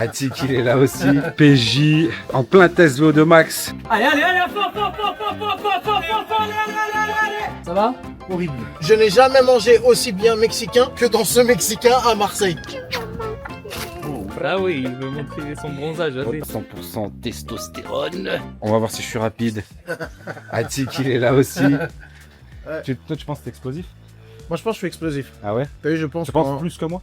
Attic il est là aussi. PJ en plein test VO2 max. Allez, allez, ça va? Horrible. Je n'ai jamais mangé aussi bien mexicain que dans ce mexicain à Marseille. Ah oui, il veut montrer son bronzage. 100% testostérone. On va voir si je suis rapide. Attic il est là aussi. Toi tu penses que t'es explosif? Moi je pense que je suis explosif. Ah ouais? T'as vu, je pense. Tu penses plus que moi?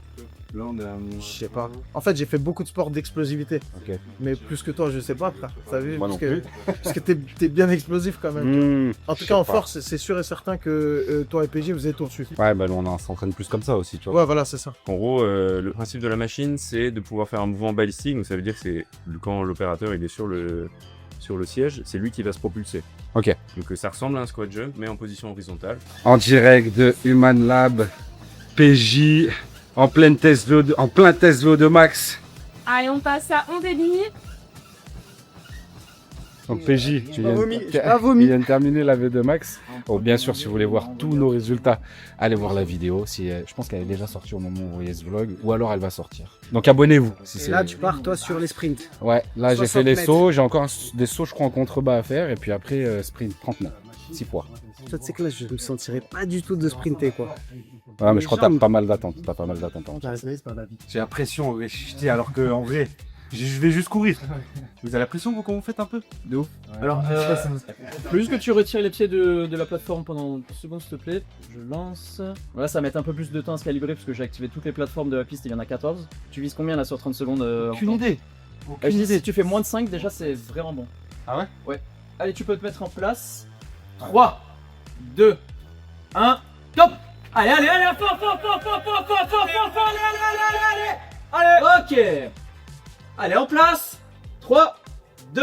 Je sais pas. En fait, j'ai fait beaucoup de sport d'explosivité. Ok. Mais plus que toi, je sais pas, frère. T'as vu? Moi parce non que, parce que t'es bien explosif quand même. En tout cas, en force, c'est sûr et certain que toi et PJ, vous êtes au-dessus. Ouais, bah nous on s'entraîne plus comme ça aussi, tu vois. Ouais, voilà, c'est ça. En gros, le principe de la machine, c'est de pouvoir faire un mouvement balistique. Donc ça veut dire que c'est quand l'opérateur il est sur le siège, c'est lui qui va se propulser. Ok. Donc ça ressemble à un squat jump, mais en position horizontale. En direct de Human Lab, PJ en plein test VO2 max. Allez, on passe à on débit. Donc PJ, tu viens vomi. il vient de terminer la V2 max. Bon, bien sûr, si vous voulez voir tous nos résultats, allez voir la vidéo. Je pense qu'elle est déjà sortie au moment où vous voyez ce vlog, ou alors elle va sortir. Donc abonnez-vous. Si c'est... Là, tu pars, toi, sur les sprints. Ouais, là j'ai 60 fait les mètres. sauts, j'ai encore des sauts, je crois, en contrebas à faire, et puis après sprint 39, 6 fois. Toi, tu sais que là, je me sentirais pas du tout de sprinter, quoi. Ouais, mais je crois que t'as jambes. pas mal d'attente. T'as pas mal d'attente. en fait. C'est pas la vie. J'ai la pression, alors que en vrai, je vais juste courir. Vous avez la pression vous, quand vous faites un peu? De ouf. Alors, faut juste que tu retires les pieds de la plateforme pendant 2 secondes, s'il te plaît. Je lance. Voilà, ça va mettre un peu plus de temps à se calibrer parce que j'ai activé toutes les plateformes de la piste, il y en a 14. Tu vises combien là sur 30 secondes Aucune idée. Je dis, si tu fais moins de 5, déjà c'est vraiment bon. Ah ouais? Ouais. Allez, tu peux te mettre en place. 3, 2, 1, top! Allez, fort, allez, ok! Allez, en place! 3, 2,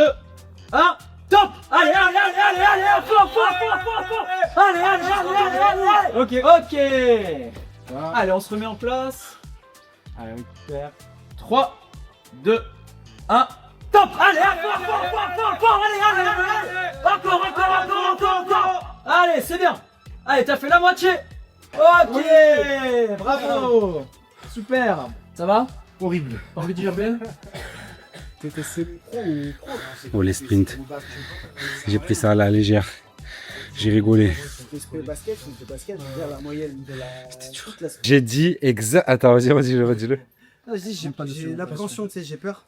1, top! Allez, fort! Allez! Ok! Allez, on se remet en place. Allez, on récupère. 3, 2, 1, top! Allez, fort! Allez! Encore! Allez, c'est bien! Allez, t'as fait la moitié! Ok! Bravo! Super! Ça va? Horrible. T'as envie de dire bien? Oh, les sprints. J'ai pris ça à la légère. J'ai rigolé. Basket, je fais basket, je veux dire la moyenne de la. J'ai dit exact. Attends, vas-y, redis-le. J'ai l'appréhension, tu sais, j'ai peur.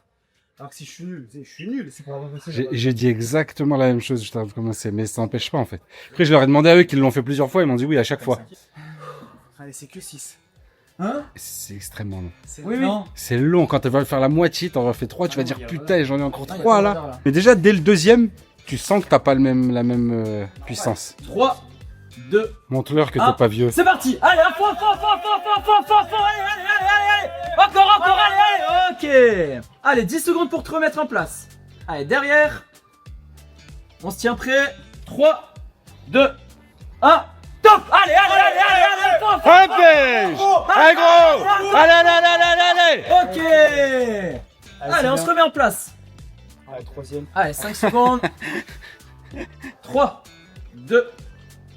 Alors que si je suis nul, tu sais, je suis nul, c'est pas possible. J'ai dit exactement la même chose juste avant de commencer, mais ça n'empêche pas en fait. Après, je leur ai demandé à eux qu'ils l'ont fait plusieurs fois, ils m'ont dit oui à chaque fois. Allez, c'est que 6. Hein? C'est extrêmement long. Oui. C'est long, quand tu vas faire la moitié, t'en refais 3, tu vas dire putain, j'en ai encore 3 là. Mais déjà, dès le deuxième, tu sens que t'as pas la même puissance. 3, 2, Montre-leur que t'es pas vieux. c'est parti! Allez, fort! Allez! Encore, allez! Ok! Allez, 10 secondes pour te remettre en place. Allez, derrière. On se tient prêt. 3, 2, 1, top! Allez! Fort! Allez gros! Allez! Ok! Allez, on se remet en place. Allez, troisième. Allez, 5 secondes. 3, 2,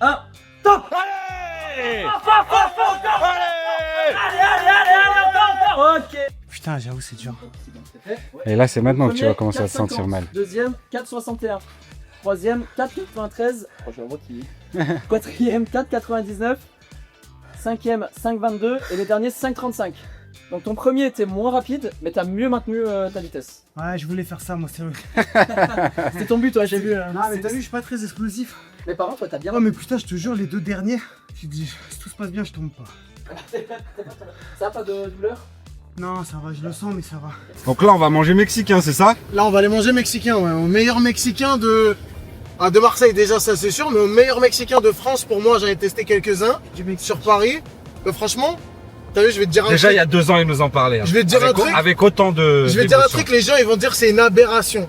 1, top! Allez! Allez, ok! Putain, j'avoue, c'est dur. Et là, c'est maintenant que tu vas Premier, commencer à te 4,50. sentir mal. Deuxième, 4,61. Troisième, 4,93. Oh, je vois qui. Quatrième, 4,99. Cinquième, 5,22. Et le dernier, 5,35. Donc ton premier était moins rapide, mais t'as mieux maintenu ta vitesse. Ouais, je voulais faire ça, moi, c'est vrai. C'était ton but, toi, j'ai vu. Non, mais t'as vu, je suis pas très explosif. Mais par contre, toi, t'as bien. Oh, mais putain, je te jure, les 2 derniers, j'ai dit, si tout se passe bien, je tombe pas. Ça a pas de douleur? Non, ça va, je le sens, mais ça va. Donc là, on va manger mexicain, c'est ça? Là, on va aller manger mexicain, ouais. Au meilleur mexicain de Marseille, déjà, ça c'est sûr. Mais au meilleur mexicain de France, pour moi, j'en ai testé quelques-uns. Sur Paris. Franchement, t'as vu, je vais te dire un Déjà, truc. il y a 2 ans, il nous en parlait. Je vais te dire un truc. Avec autant de. Je vais te dire un d'émotion. truc, les gens ils vont dire que c'est une aberration.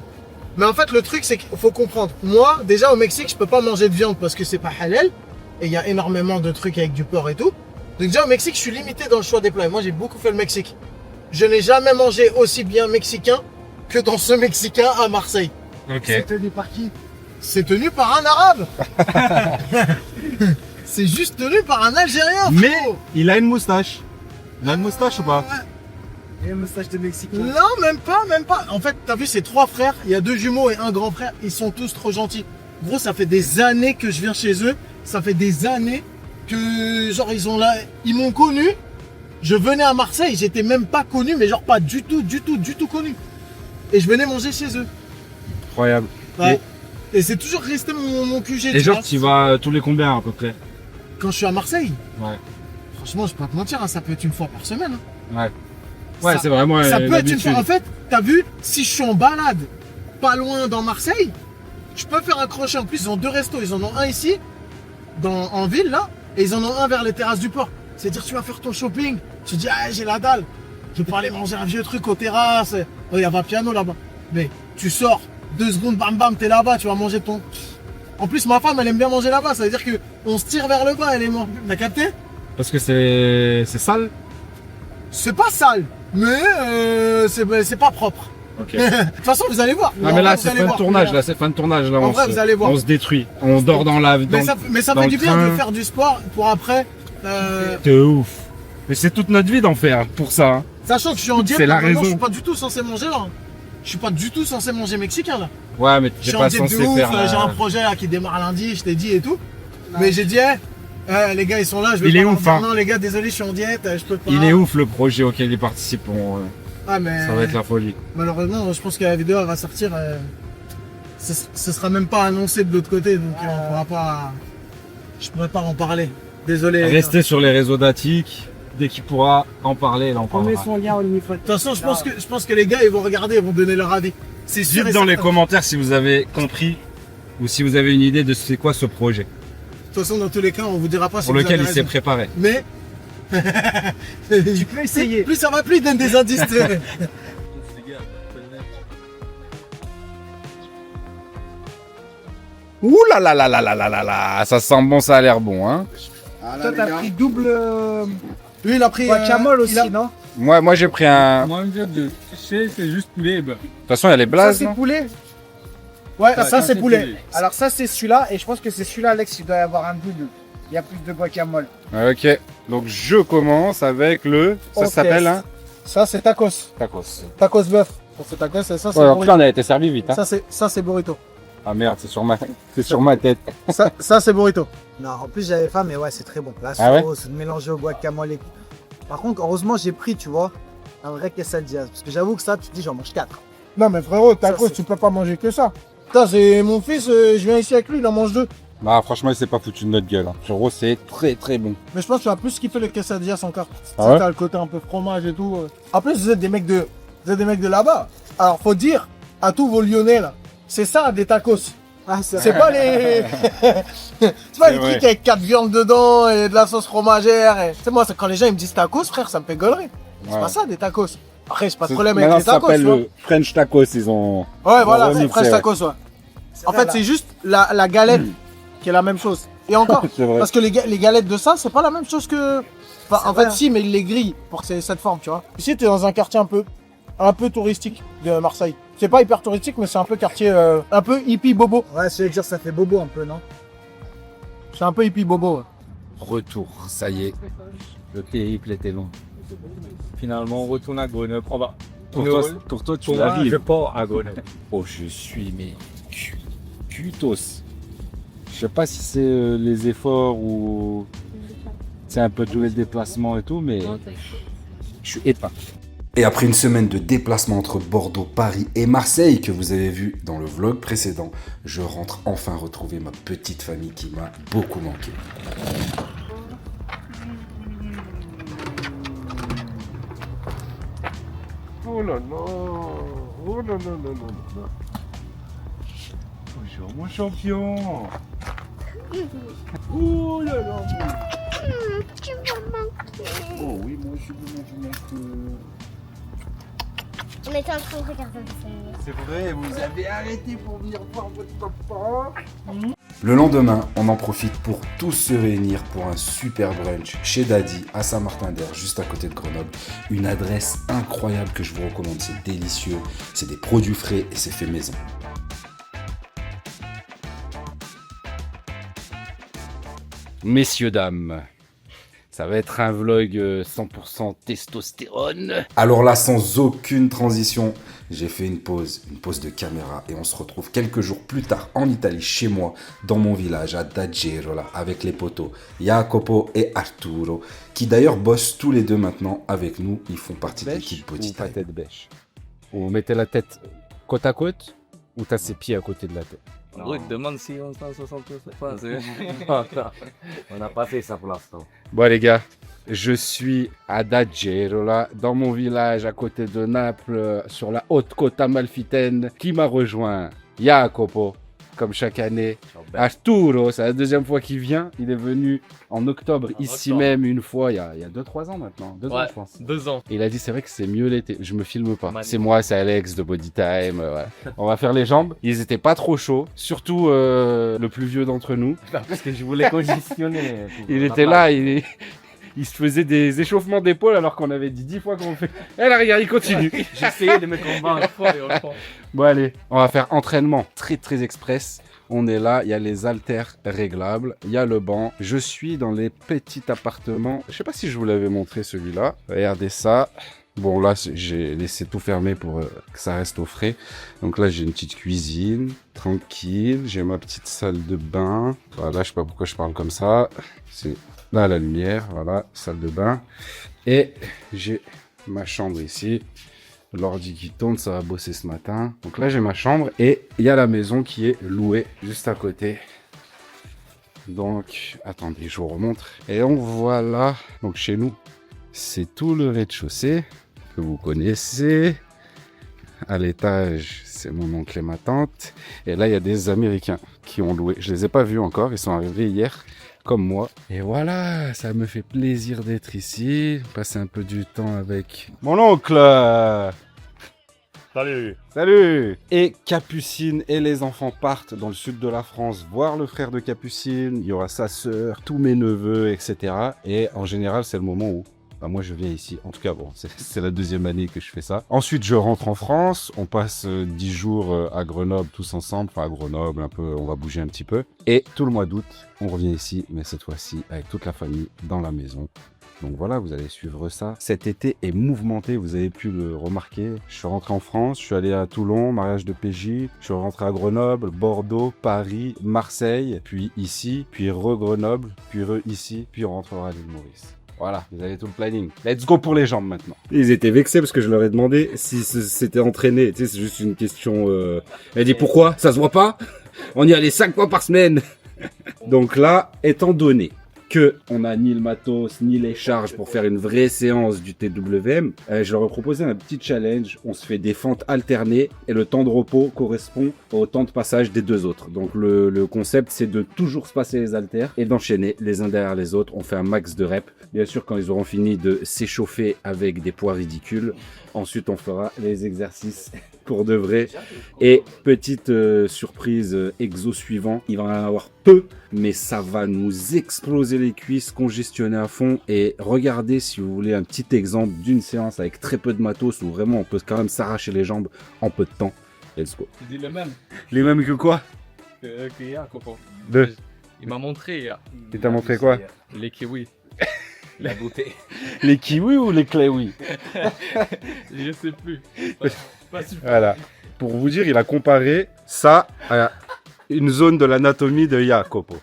Mais en fait le truc c'est qu'il faut comprendre. Moi déjà au Mexique je peux pas manger de viande parce que c'est pas halal. Et il y a énormément de trucs avec du porc et tout. Donc déjà au Mexique je suis limité dans le choix des plats. Et moi j'ai beaucoup fait le Mexique. Je n'ai jamais mangé aussi bien mexicain que dans ce mexicain à Marseille. Ok. C'est tenu par qui? C'est tenu par un arabe. C'est juste tenu par un Algérien. Mais frérot. il a une moustache. Il a une moustache ou pas? Et un moustache de Mexicain. Non, même pas. En fait, t'as vu, c'est 3 frères. Il y a 2 jumeaux et un grand frère. Ils sont tous trop gentils. Gros, ça fait des années que je viens chez eux. Ça fait des années que, genre, ils m'ont connu. Je venais à Marseille, j'étais même pas connu, mais genre pas du tout connu. Et je venais manger chez eux. Incroyable. Ouais. Et c'est toujours resté mon QG. Et tu genre, vois. tu vas tous les combien à peu près? Quand je suis à Marseille, Ouais. franchement, je vais pas te mentir, hein, ça peut être une fois par semaine. Hein. Ouais. Ouais, Ça- c'est vraiment Ça peut être une l'habitude. fois. En fait, t'as vu, si je suis en balade, pas loin dans Marseille, je peux faire un crochet. En plus, ils ont 2 restos. Ils en ont un ici, en ville, là, et ils en ont un vers les terrasses du port. C'est-à-dire, tu vas faire ton shopping, tu dis, ah, j'ai la dalle. Je vais pas aller manger un vieux truc aux terrasses. Oh, il y a un piano là-bas. Mais tu sors, 2 secondes, bam bam, t'es là-bas, tu vas manger ton. En plus, ma femme, elle aime bien manger là-bas. Ça veut dire que on se tire vers le bas, elle est morte. T'as capté? Parce que c'est sale. C'est pas sale, mais c'est pas propre. Ok. De toute façon, vous allez voir. Ah En mais là vrai, c'est vous allez fin de voir. tournage, là c'est fin de tournage, là En vrai, vous allez voir. on se détruit, on dort dans la... Mais ça dans fait le du bien train. de faire du sport pour après. De ouf. Mais c'est toute notre vie d'en faire pour ça. Hein. Sachant que je suis en diète, C'est la normalement, raison. je suis pas du tout censé manger là. Je suis pas du tout censé manger mexicain là. Ouais mais Je t'es suis pas en diète de censé ouf, faire... j'ai un projet là, qui démarre lundi, je t'ai dit et tout. Mais j'ai dit, les gars ils sont là, je vais Il pas est leur ouf, dire, hein. non les gars, désolé, je suis en diète, je peux pas. Il est ouf le projet auquel ils participeront. Ah, mais Ça va être la folie. malheureusement, je pense que la vidéo elle va sortir. Ce sera même pas annoncé de l'autre côté, donc on pourra pas. Je pourrais pas en parler. Désolé. Restez sur les réseaux d'Attic. Dès qu'il pourra en parler, il en On met parlera. son lien au niveau. De toute façon, je pense que les gars ils vont regarder, ils vont donner leur avis. C'est sûr. Dites et dans les certain. commentaires si vous avez compris ou si vous avez une idée de c'est quoi ce projet De toute façon, dans tous les cas, on vous dira pas si pour vous lequel avez il s'est raison. préparé. Mais. Tu peux essayer. Plus ça va, plus il donne des indices. Ouh là là là là là là là là, ça sent bon, ça a l'air bon, hein. Toi, t'as pris double Lui, il a pris. guacamole aussi, il a- non? Moi j'ai pris un. De Moi, c'est juste poulet. Bah. toute façon, il y a les Ça, blazes, c'est non poulet. Ouais, Ouais, ça c'est poulet. Alors, ça, c'est celui-là. Et je pense que c'est celui-là, Alex, il doit y avoir un double. Il y a plus de guacamole. Ouais, ok, donc je commence avec le. Ça Ok. s'appelle un Ça c'est tacos. tacos. Tacos bœuf. Ça c'est tacos et ça c'est Ouais, donc burrito. là on a été servi vite, hein. Ça c'est burrito. Ah merde, c'est sur ma tête. Ça c'est burrito. Non, en plus, j'avais faim, mais ouais, c'est très bon. La Ah ouais sauce, mélangée au guacamole et tout. Par contre, heureusement, j'ai pris, tu vois, un vrai quesadilla. Parce que j'avoue que ça, tu te dis, j'en mange 4. Non mais frérot, tacos c'est- tu peux pas manger que ça. Putain, c'est mon fils, je viens ici avec lui, il en mange 2. Bah franchement, il s'est pas foutu de notre gueule. Hein. Frérot, c'est très très bon. Mais je pense que tu vas plus kiffer le quesadillas encore. Ah ouais T'as le côté un peu fromage et tout. En plus, vous êtes des mecs de là-bas. Alors faut dire à tous vos Lyonnais là, c'est ça des tacos. Ah, C'est pas les. C'est pas les vrai. trucs avec 4 viandes dedans et de la sauce fromagère. Et... C'est moi, quand les gens ils me disent tacos, frère, ça me fait gaulerie. C'est Ouais. pas ça des tacos. Après, j'ai pas de problème avec Maintenant, les ça tacos. s'appelle Tu vois. le French tacos, ils ont. Ouais, voilà, remis, c'est French c'est- tacos, ouais. En fait, c'est juste la galette qui est la même chose. Et encore, C'est vrai. parce que les galettes de ça, c'est pas la même chose que. Enfin, en vrai, fait, hein. si, mais ils les grillent pour que c'est cette forme, tu vois. Ici, t'es dans un quartier un peu touristique de Marseille. C'est pas hyper touristique, mais c'est un peu quartier, un peu hippie bobo. Ouais, je vais dire, ça fait bobo un peu, non? C'est un peu hippie bobo. Ouais. Retour, ça y est. Le périple était long. Finalement, on retourne à Grenoble. On va. Pour toi, tu Pour moi, je arrives. pars à Grenoble. Oh, je suis mais cuitos. Je sais pas si c'est les efforts ou c'est un peu de jouer le déplacement et tout, mais je suis éteint. Et après une semaine de déplacement entre Bordeaux, Paris et Marseille que vous avez vu dans le vlog précédent, je rentre enfin retrouver ma petite famille qui m'a beaucoup manqué. Oh là là. Oh là là là là là. Bonjour mon champion. Oh là là. Tu vas manquer. Oh oui, moi je veux manger. On était en train de regarder un dessin animé. C'est vrai, vous avez arrêté pour venir voir votre papa. Le lendemain, on en profite pour tous se réunir pour un super brunch chez Daddy à Saint-Martin-d'Air, juste à côté de Grenoble. Une adresse incroyable que je vous recommande, c'est délicieux, c'est des produits frais et c'est fait maison. Messieurs, dames, Ça va être un vlog 100% testostérone. Alors là, sans aucune transition, j'ai fait une pause de caméra et on se retrouve quelques jours plus tard en Italie, chez moi, dans mon village, à Dagerola, avec les potos Jacopo et Arturo, qui d'ailleurs bossent tous les deux maintenant avec nous. Ils font partie de l'équipe Body ou pas Time. tête bêche. Ou mettez la tête côte à côte, ou t'as ses pieds à côté de la tête. Brut, demande si on s'en 60 pas. On n'a pas fait ça pour l'instant. Bon les gars, je suis à Dagerola, dans mon village à côté de Naples, sur la haute côte amalfitaine. Qui m'a rejoint? Jacopo, comme chaque année. Arturo, c'est la deuxième fois qu'il vient. Il est venu en octobre, ici même, une fois, il y a 2-3 ans maintenant. 2 ans, je pense. 2 ans. Et il a dit, c'est vrai que c'est mieux l'été. Je me filme pas. Magnifique. C'est moi, c'est Alex de Body Time. Voilà. On va faire les jambes. Ils étaient pas trop chauds. Surtout le plus vieux d'entre nous. Parce que je voulais congestionner. Il était là, il se faisait des échauffements d'épaule alors qu'on avait dit 10 fois qu'on fait. Eh là, regarde, il continue. J'essayais de me convaincre. Bon, allez, on va faire entraînement très très express. On est là, il y a les haltères réglables, il y a le banc. Je suis dans les petits appartements. Je sais pas si je vous l'avais montré celui-là. Regardez ça. Bon, là, j'ai laissé tout fermé pour que ça reste au frais. Donc là, j'ai une petite cuisine, tranquille. J'ai ma petite salle de bain. Voilà, je sais pas pourquoi je parle comme ça. C'est là la lumière, voilà, salle de bain. Et j'ai ma chambre ici. L'ordi qui tourne, ça va bosser ce matin. Donc là, j'ai ma chambre et il y a la maison qui est louée juste à côté. Donc, attendez, je vous remontre. Et donc voilà, donc chez nous, c'est tout le rez-de-chaussée que vous connaissez. À l'étage, c'est mon oncle et ma tante. Et là, il y a des Américains qui ont loué. Je les ai pas vus encore, ils sont arrivés hier, comme moi. Et voilà, ça me fait plaisir d'être ici, passer un peu du temps avec mon oncle. Salut. Salut! Et Capucine et les enfants partent dans le sud de la France voir le frère de Capucine. Il y aura sa sœur, tous mes neveux, etc. Et en général, c'est le moment où moi je viens ici. En tout cas, bon, c'est la deuxième année que je fais ça. Ensuite, je rentre en France. On passe 10 jours à Grenoble tous ensemble. Enfin, à Grenoble, un peu, on va bouger un petit peu. Et tout le mois d'août, on revient ici, mais cette fois-ci avec toute la famille dans la maison. Donc voilà, vous allez suivre ça. Cet été est mouvementé, vous avez pu le remarquer. Je suis rentré en France, je suis allé à Toulon, mariage de PJ. Je suis rentré à Grenoble, Bordeaux, Paris, Marseille, puis ici, puis re-Grenoble, puis re-ici, puis on rentrera à l'île Maurice. Voilà, vous avez tout le planning. Let's go pour les jambes maintenant. Ils étaient vexés parce que je leur ai demandé si c'était entraîné. Tu sais, c'est juste une question... Elle dit pourquoi? Ça se voit pas? On y allait 5 fois par semaine. Donc là, étant donné que on a ni le matos, ni les charges pour faire une vraie séance du TWM, je leur ai proposé un petit challenge. On se fait des fentes alternées et le temps de repos correspond au temps de passage des deux autres. Donc le concept, c'est de toujours se passer les haltères et d'enchaîner les uns derrière les autres. On fait un max de reps. Bien sûr, quand ils auront fini de s'échauffer avec des poids ridicules, ensuite on fera les exercices pour de vrai. Et petite surprise, exo suivant, il va en avoir peu, mais ça va nous exploser les cuisses, congestionner à fond. Et regardez, si vous voulez, un petit exemple d'une séance avec très peu de matos où vraiment on peut quand même s'arracher les jambes en peu de temps. Let's go. Tu dis le même Les mêmes que quoi? que Jacopo. Deux. Il m'a montré Il t'a montré quoi? les kiwis. Il a goûté. Les kiwis ou les cléwis? Je sais plus. Pas super. Voilà. Pour vous dire, il a comparé ça à une zone de l'anatomie de Jacopo.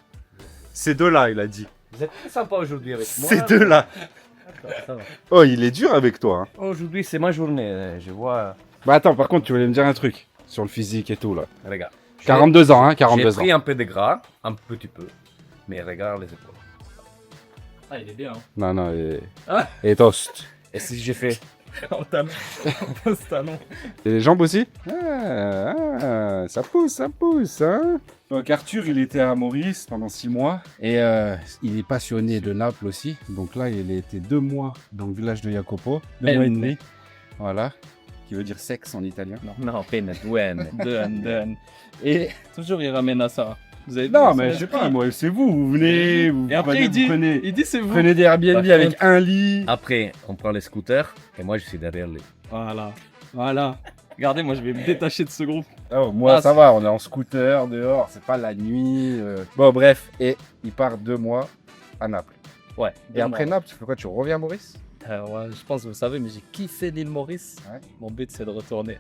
Ces deux-là, il a dit. Vous êtes très sympa aujourd'hui avec moi. Ces deux-là. Ça va. Oh, il est dur avec toi. Hein. Aujourd'hui, c'est ma journée. Je vois. Bah attends, par contre, tu voulais me dire un truc sur le physique et tout là. Regarde. 42 ans, hein, J'ai 42 ans. pris un peu de gras, un petit peu. Mais regarde les épaules. Ah, il est bien. Hein. Non, non, Ah. et toast. Et si j'ai fait En talon. En talon. Et les jambes aussi? Ça pousse, hein. Donc Arthur, il était à Maurice pendant 6 mois et il est passionné de Naples aussi. Donc là, il a été 2 mois dans le village de Jacopo, 2 mois et demi. Voilà, qui veut dire sexe en italien. Non, peine, douane. Done. Et toujours il ramène à ça. Vous avez Non, vu, mais ça je sais esprit. pas, moi, c'est vous, vous venez, vous Et après prenez, il dit, vous prenez, il dit c'est vous. prenez des Airbnb Par avec contre- un lit. Après, on prend les scooters et moi, je suis derrière lui. Voilà. Voilà. Regardez, moi je vais me détacher de ce groupe. Oh, moi, Ah, ça va, on est en scooter dehors, c'est pas la nuit. Bon, bref, et il part 2 mois à Naples. Ouais. Et après Naples, tu fais quoi? Tu reviens à Maurice? Ouais, je pense que vous savez, mais j'ai kiffé l'île Maurice. Ouais. Mon but, c'est de retourner.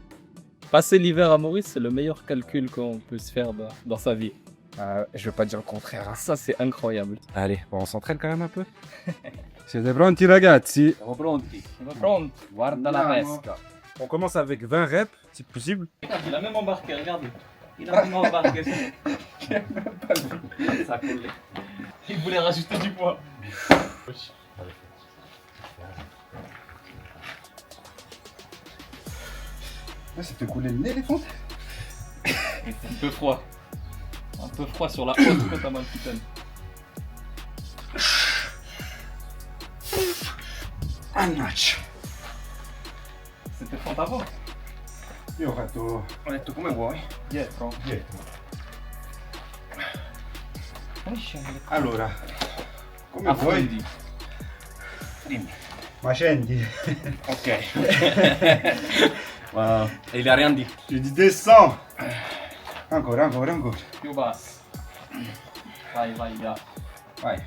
Passer l'hiver à Maurice, c'est le meilleur calcul qu'on peut se faire dans sa vie. Je veux pas dire le contraire. Hein. Ça, c'est incroyable. Allez, bon, on s'entraîne quand même un peu. Siete pronti ragazzi? Siamo pronti. Guarda la pesca. On commence avec 20 reps, si possible. Regarde, il a même embarqué, regardez. Il a même embarqué. Ça a collé. Il voulait rajouter du poids. Ça fait couler le nez, les fonds. Un peu froid. Un peu froid sur la haute côte amalfitaine. Un match. C'était fort avant. Io ho detto come vuoi. Dietro. Allora, come vuoi? Approndi. Dimmi. Ma scendi. Ok. Wow. E il Ariandi? Tu dis descends. Ancora. Più basso. Vai, là. Vai.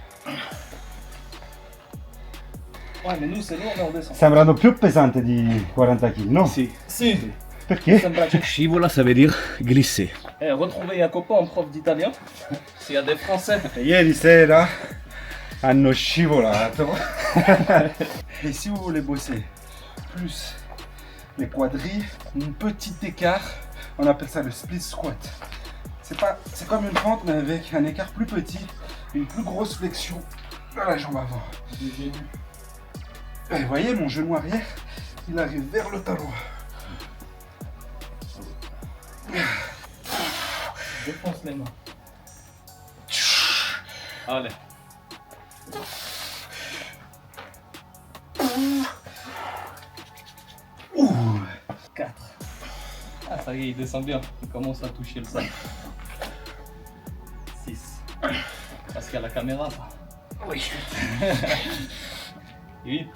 Ouais, mais nous, c'est lourd, mais on descend. Sembrano più pesanti di 40 kg, no? Si. Perché? Scivola, ça veut dire glisser. Retrouver Jacopo en prof d'italien. S'il y a des Français. Ieri sera hanno scivolato. Et si vous voulez bosser plus les quadris, un petit écart, on appelle ça le split squat. C'est comme une fente mais avec un écart plus petit, une plus grosse flexion de la jambe avant. Et vous voyez mon genou arrière, il arrive vers le talon. Défonce les mains. Allez. 4. Ah, ça y est, il descend bien. Il commence à toucher le sol. 6. Parce qu'il y a la caméra, ça. Oui. 8.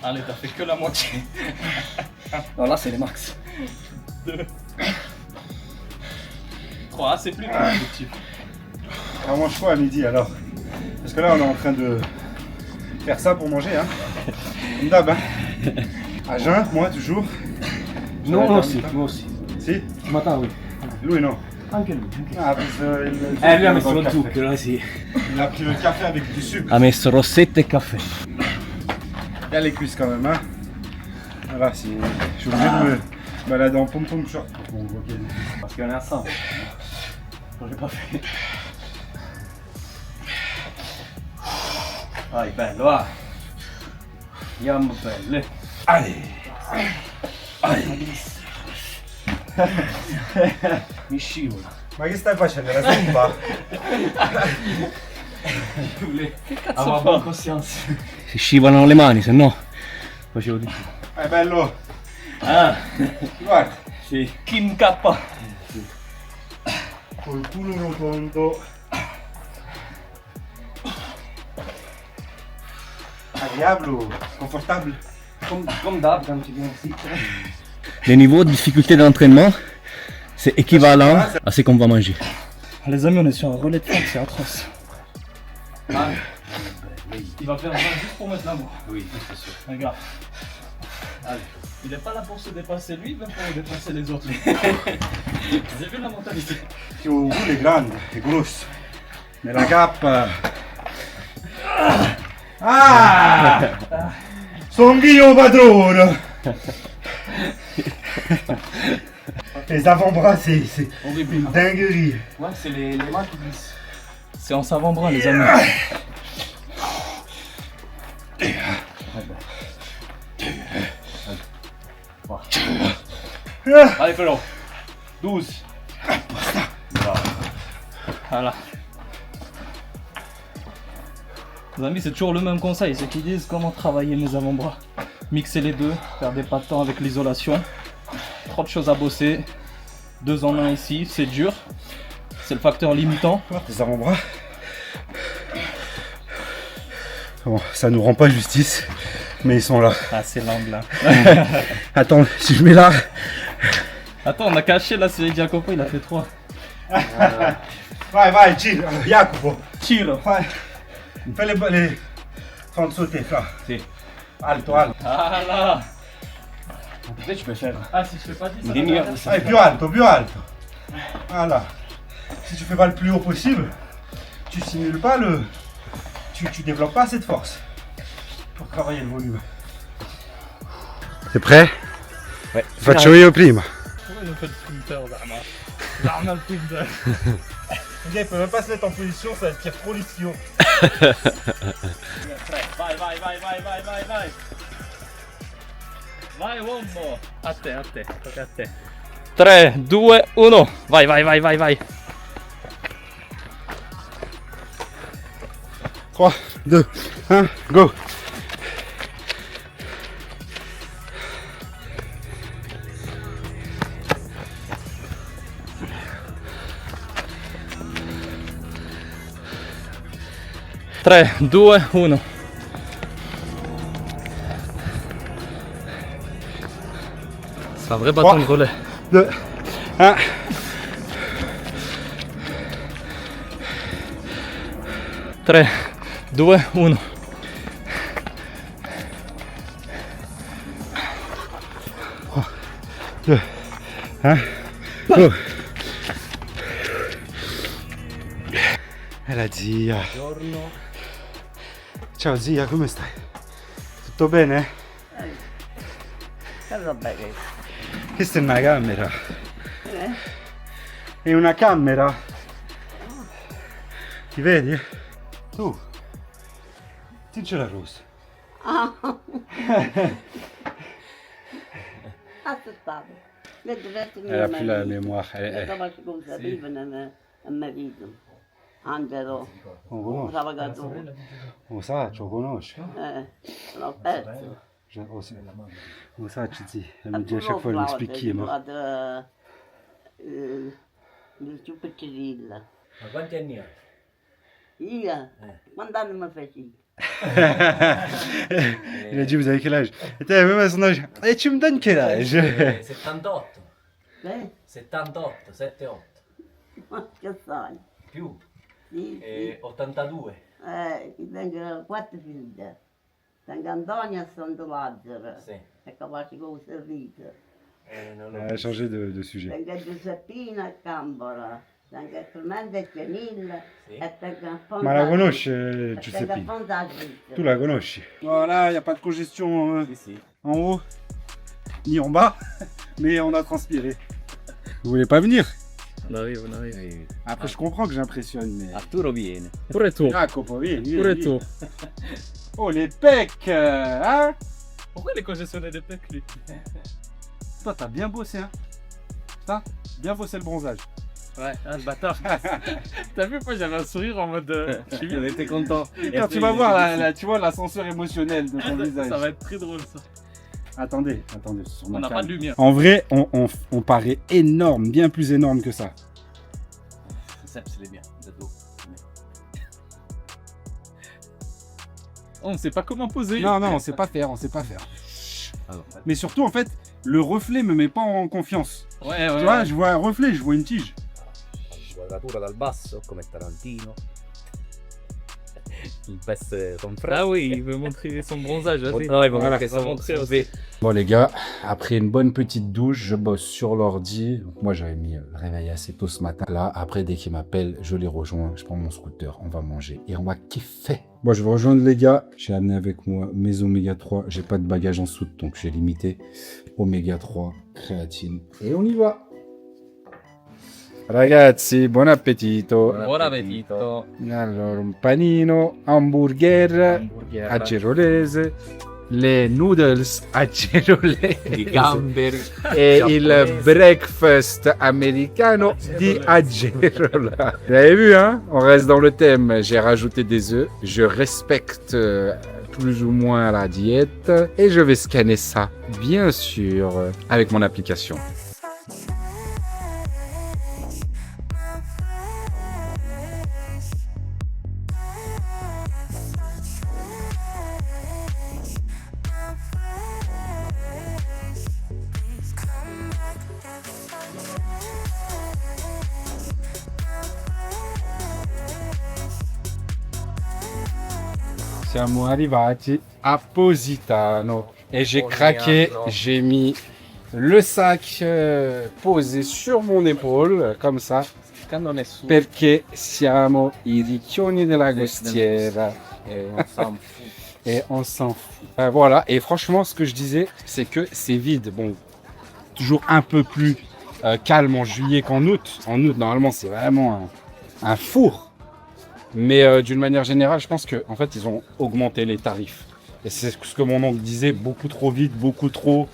Allez, t'as fait que la moitié. Non, là, c'est les max. 2. 3. Ah, c'est plus petit. On mange quoi à midi alors? Parce que là on est en train de faire ça pour manger, hein. Comme d'hab, hein. À jeun, moi toujours. Non, moi aussi. Si? Ce matin, oui. Lui non. Anche lui. Ah, parce que Lui ha messo lo zucchero, sì. Il a pris le café avec du sucre. Ha messo rossette e caffè. Il y a les cuisses quand même, hein. Voilà, je suis obligé de me balader en pom-pom short pour qu'on voit qu'il y a des cuisses. Parce qu'il y en a 100. Je l'ai pas fait. Vai, bello, va. Andiamo belle. Allez. Mi scivola. Ma che stai facendo? La zumba? Avoir bonne conscience. Si scivolano le mani, se no facevo di più. È bello. Ah, Guarda. sì. Kim K. Col culo rotondo. Agréable, confortable. Comme d'hab quand tu viens ici. Le niveau de difficulté d'entraînement, c'est équivalent à ce qu'on va manger. Les amis, on est sur un relais de fente, c'est atroce. Ah. Il va faire 20 juste pour mettre la voix. Oui, c'est sûr. Regarde. Allez. Il n'est pas là pour se dépasser lui, mais pour dépasser les autres. Vous avez vu la mentalité? Che un culo è grande, è grosso. Nella cappa. Ah! Sono io padrone! Les avant-bras, c'est une dinguerie. Ouais, c'est les mains qui glissent. C'est en avant-bras, les amis. Allez, fais-le. 12. Voilà. Les amis, c'est toujours le même conseil, c'est qu'ils disent comment travailler mes avant-bras. Mixer les deux, perdez pas de temps avec l'isolation. Trop de choses à bosser. 2 en 1 ici, c'est dur. C'est le facteur limitant. Les avant-bras. Bon, ça nous rend pas justice, mais ils sont là. Ah, c'est l'angle là. Attends, si je mets là. Attends, on a caché là, c'est Jacopo, il a fait 3. Vai, vai, chill. Jacopo. Chill. Vai. Fais les sans sauter, là. Si. Alto, alto. Ah là. Peut-être je peux faire. Ah, si je fais pas 10, ça demi-heure. Allez, plus alto, plus alto. Voilà. Si tu fais pas le plus haut possible, tu simules pas le... Tu développes pas assez de force pour travailler le volume. T'es prêt? Ouais. Faccio io prima. Pourquoi ils ont fait le sprinter, Zahma? Zahma le sprinter. Le gars, il peut même pas se mettre en position, ça tire trop l'ischio. Vai, vai, vai, vai, vai, vai, vai. Vai, uomo. A te, tocca a te. 3, 2, 1. Vai, vai, vai, vai, vai. 3, 2, 1, go. Tre, due, uno. C'est un vrai bâton de relais. 2, 1. Tre, due, uno. Go. E la zia. Ciao zia, come stai? Tutto bene? Questa è una camera. È una camera. Ti vedi? Tu. Tinge la rosa. Aspettavo. Elle a plus la mémoire. Angelo, On conosce. Salvatore, Osaccio, lo conosci? l'ho perso. Osaccio, sì. Mi dice a chaque fois, il m'expliquiamo. Il più piccerilla. Ma quanti anni ha? Io? Quando anni mi feci? Il a dit, vous avez quel âge? Et t'as même à son âge. Et tu me donnes quel âge? 78. Eh? 78, 78. Ma che sai? Più. Sì, sì. 82. Ci tengo 4 figlie. Tengo Antonio e Santo Lazzaro. Sì. È capace con il servizio. Elle a changé de sujet. Tengo Giuseppina e Cambora. Tengo Clemente e Gianilla. E tengo Alfonso. Ma la conosci, Tengo Giuseppina? Alfonso a Svizzera. Tu la conosci? Voilà, il n'y a pas de congestion Si. en haut, ni en bas, mais on a transpiré. Vous voulez pas venir? On arrive, on arrive. Après, je comprends que j'impressionne, mais... Arturo viene. Pure tu. Jacopo, vieni, vieni, Pure vieni. tu. Oh, les pecs, hein? Pourquoi il est congestionné des pecs, lui? Toi, t'as bien bossé, hein? Putain, bien bossé le bronzage. Ouais, ah, le bâtard. T'as vu, moi j'avais un sourire en mode. On était content. Quand tu vas voir, tu vois l'ascenseur émotionnel de ton visage. Ça va être très drôle ça. Attendez, sur ma On n'a cam. pas de lumière. En vrai, on paraît énorme, bien plus énorme que ça. C'est bien. De dos. On sait pas comment poser. Non, on sait pas faire, Alors, Mais surtout, en fait, le reflet me met pas en confiance. Ouais, Tu vois, je vois un reflet, je vois une tige. Quadratura dal basso, come Tarantino. Il baisse son frère. Ah oui, il veut montrer son bronzage. Vas-y. Ouais, bon, Voilà, ok, ça va son- montrer son aussi. V. Bon les gars, après une bonne petite douche, je bosse sur l'ordi. Donc, moi j'avais mis le réveil assez tôt ce matin. Là, après dès qu'il m'appelle, je les rejoins. Je prends mon scooter, on va manger et on va kiffer. Moi je vais rejoindre les gars. J'ai amené avec moi mes oméga 3. J'ai pas de bagage en soute donc j'ai limité oméga 3, créatine. Et on y va. Ragazzi, buon appetito. Buon appetito. Allora, un panino, hamburger a gerolese, le noodles a gerolese Di gamberi. e il breakfast americano di Agerola. Vous avez vu, hein? On reste dans le thème. J'ai rajouté des œufs. Je respecte plus ou moins la diète et je vais scanner ça, bien sûr, avec mon application. Siamo arrivati a Positano. Et j'ai craqué, j'ai mis le sac posé sur mon épaule, comme ça. Perché siamo i riccioni della costiera. Et on s'en fout. Voilà, et franchement, ce que je disais, c'est que c'est vide. Bon, toujours un peu plus calme en juillet qu'en août. En août, normalement, c'est vraiment un four. Mais d'une manière générale, je pense qu'en fait, ils ont augmenté les tarifs. Et c'est ce que mon oncle disait, beaucoup trop vite, beaucoup trop.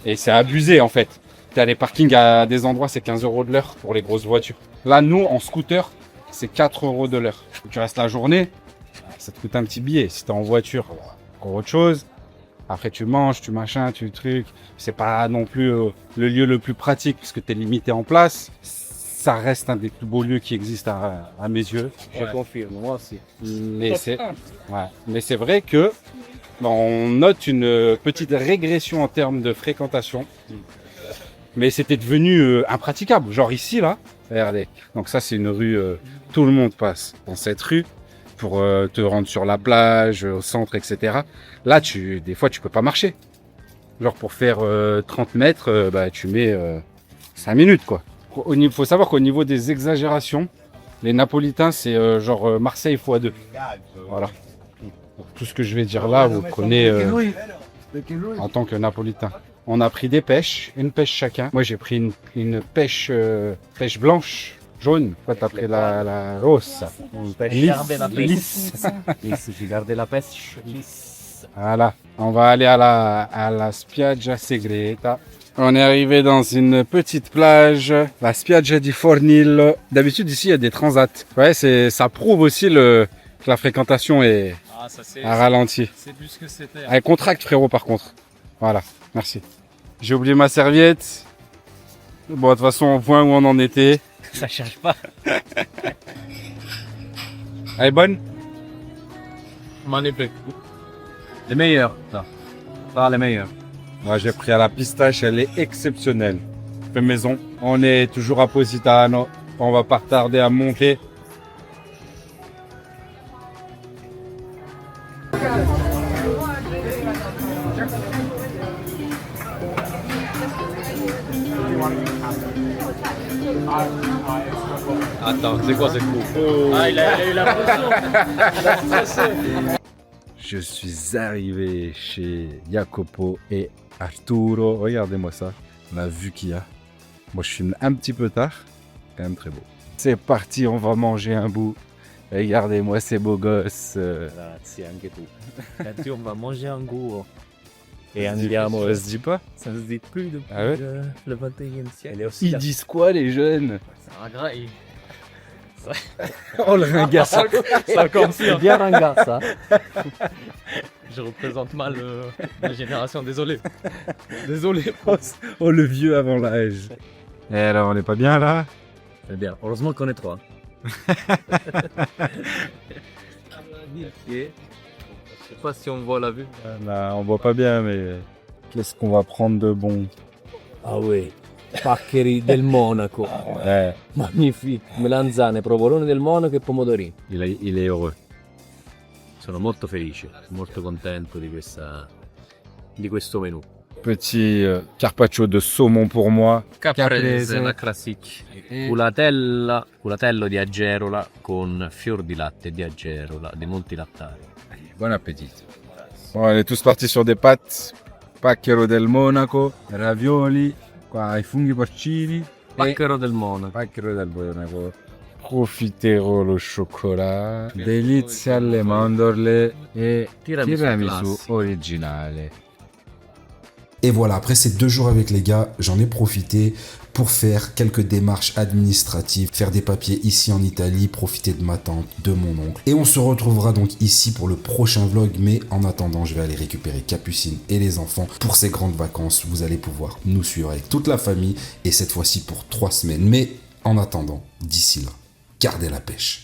Et c'est abusé, en fait. Tu as les parkings à des endroits, c'est 15 € de l'heure pour les grosses voitures. Là, nous, en scooter, c'est 4 € de l'heure. Tu restes la journée, ça te coûte un petit billet. Si tu es en voiture, encore autre chose. Après, tu manges, tu machins, tu trucs. C'est pas non plus le lieu le plus pratique puisque tu es limité en place. Ça reste un des plus beaux lieux qui existent à mes yeux. Je confirme, moi aussi. Mais c'est vrai que on note une petite régression en termes de fréquentation. Mais c'était devenu impraticable. Genre ici, là, regardez. Donc ça, c'est une rue, tout le monde passe dans cette rue pour te rendre sur la plage, au centre, etc. Là, des fois, tu peux pas marcher. Genre pour faire 30 mètres, tu mets 5 minutes, quoi. Il faut savoir qu'au niveau des exagérations, les Napolitains, c'est genre Marseille x2. Voilà. Donc, tout ce que je vais dire là, vous prenez en tant que Napolitain. On a pris des pêches, une pêche chacun. Moi, j'ai pris une pêche blanche, jaune. Toi, t'as pris la rossa. Lisse. J'ai gardé la pêche lisse. Voilà. On va aller à la spiaggia segreta. On est arrivé dans une petite plage, la spiaggia di Fornillo. D'habitude, ici, il y a des transats. Ouais, ça prouve aussi que la fréquentation est ralentie. C'est plus que c'était. Elle contracte, frérot, par contre. Voilà, merci. J'ai oublié ma serviette. Bon, de toute façon, on voit où on en était. Ça change pas. Elle est bonne? Magnifique. Les meilleurs, ça. Ça, les meilleurs. Moi, j'ai pris à la pistache, elle est exceptionnelle. Fait maison. On est toujours à Positano. On va pas tarder à monter. Attends, c'est quoi ce coup? Ah, il a eu la pression. Je suis arrivé chez Jacopo et Arturo. Regardez-moi ça, la vue qu'il y a. Moi, je filme un petit peu tard, quand même très beau. C'est parti, on va manger un bout. Regardez-moi ces beaux gosses. Grazie anche tu. Grazie, on va manger un goût. Et andiamo. Ça se dit pas? Ça se dit plus depuis Ah ouais? le 21e siècle. Ils disent quoi, les jeunes? C'est un graille. Oh, le ringard, ça confirme. C'est bien ringard, ça. Je représente mal la génération, désolé. Désolé. Oh, le vieux avant l'âge. Et alors, on n'est pas bien là? C'est bien. Heureusement qu'on est trois. Je sais pas si on voit la vue. Là, on voit pas bien, mais qu'est-ce qu'on va prendre de bon? Ah oui, paccheri del Monaco. Magnifique. Melanzane, provolone del Monaco e pomodorini. Il est heureux. Sono molto felice, molto contento di questo menù. Petit carpaccio de saumon pour moi. Caprese, la classique. Culatello di Agerola con fior di latte di Agerola, di Montilattari. Bon appétit. Bon, on est tous partis sur des pâtes. Pacchero del Monaco, ravioli, qua i funghi porcini. Pacchero del Monaco. Pacchero del Monaco. Profiterò lo chocolat. Delizie alle mandorle e tiramisu originale. Et voilà, après ces 2 jours avec les gars, j'en ai profité pour faire quelques démarches administratives, faire des papiers ici en Italie, profiter de ma tante, de mon oncle. Et on se retrouvera donc ici pour le prochain vlog, mais en attendant, je vais aller récupérer Capucine et les enfants pour ces grandes vacances. Vous allez pouvoir nous suivre avec toute la famille, et cette fois-ci pour 3 semaines. Mais en attendant, d'ici là, gardez la pêche.